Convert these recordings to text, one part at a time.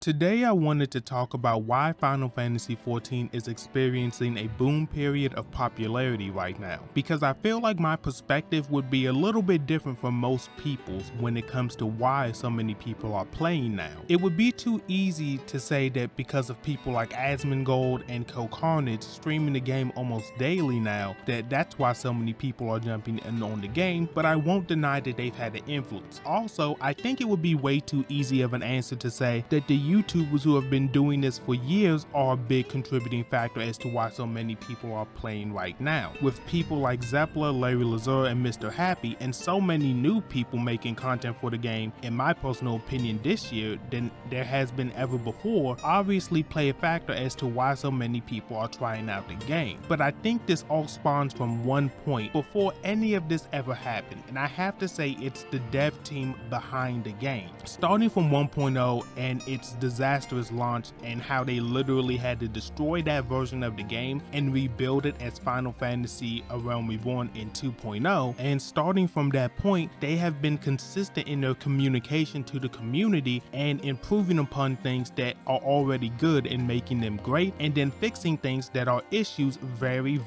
Today I wanted to talk about why Final Fantasy XIV is experiencing a boom period of popularity right now, because I feel like my perspective would be a little bit different from most people's when it comes to why so many people are playing now. It would be too easy to say that because of people like Asmongold and Cohh Carnage streaming the game almost daily now, that's why so many people are jumping in on the game, but I won't deny that they've had an influence. Also, I think it would be way too easy of an answer to say that the YouTubers who have been doing this for years are a big contributing factor as to why so many people are playing right now. With people like Zepla, Larryzaur, and Mr. Happy, and so many new people making content for the game, in my personal opinion this year, than there has been ever before, obviously play a factor as to why so many people are trying out the game. But I think this all spawns from one point before any of this ever happened, and I have to say it's the dev team behind the game. Starting from 1.0 and its disastrous launch and how they literally had to destroy that version of the game and rebuild it as Final Fantasy A Realm Reborn in 2.0, and starting from that point they have been consistent in their communication to the community and improving upon things that are already good and making them great, and then fixing things that are issues very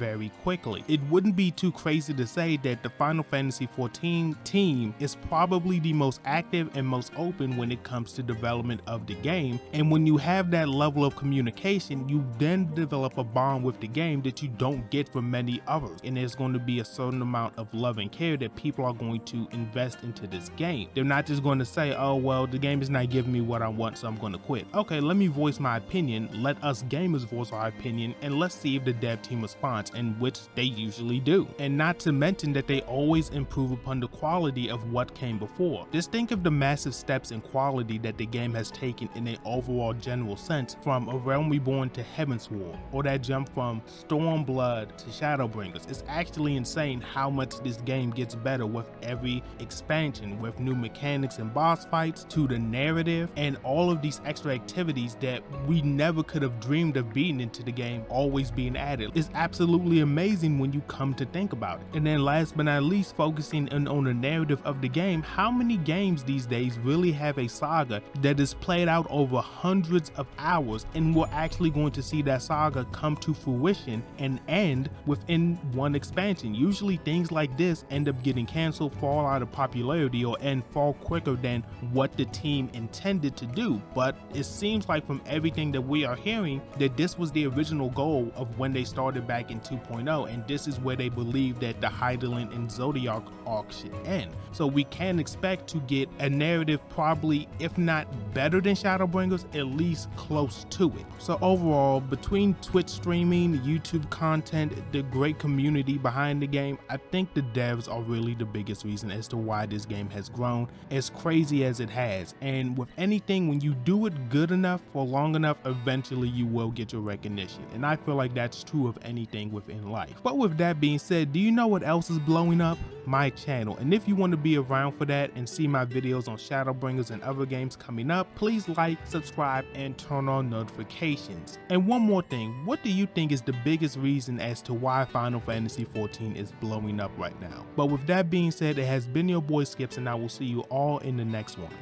quickly. It wouldn't be too crazy to say that the Final Fantasy XIV team is probably the most active and most open when it comes to development of the game. And when you have that level of communication, you then develop a bond with the game that you don't get from many others, and there's going to be a certain amount of love and care that people are going to invest into this game. They're not just going to say, oh well, the game is not giving me what I want, so I'm going to quit. Okay, let me voice my opinion, let us gamers voice our opinion, and let's see if the dev team responds, and which they usually do. And not to mention that they always improve upon the quality of what came before. Just think of the massive steps in quality that the game has taken in an overall general sense, from A Realm Reborn to heavensward, or that jump from stormblood to shadowbringers. It's actually insane how much this game gets better with every expansion, with new mechanics and boss fights, to the narrative, and all of these extra activities that we never could have dreamed of being into the game always being added. It's absolutely amazing when you come to think about it. And then last but not least, focusing on the narrative of the game, how many games these days really have a saga that is played out over hundreds of hours, and we're actually going to see that saga come to fruition and end within one expansion? Usually things like this end up getting canceled, fall out of popularity, or end far quicker than what the team intended to do. But it seems like from everything that we are hearing that this was the original goal of when they started back in 2.0, and this is where they believe that the Hydaelyn and Zodiac arc should end. So we can expect to get a narrative probably, if not better than Shadowbringers, at least close to it. So overall, between Twitch streaming, YouTube content, the great community behind the game, I think the devs are really the biggest reason as to why this game has grown as crazy as it has. And with anything, when you do it good enough for long enough, eventually you will get your recognition. And I feel like that's true of anything within life. But with that being said, do you know what else is blowing up? My channel. And if you want to be around for that and see my videos on Shadowbringers and other games coming up, please like, subscribe, and turn on notifications. And one more thing, what do you think is the biggest reason as to why Final Fantasy XIV is blowing up right now? But with that being said, it has been your boy Skipx, and I will see you all in the next one.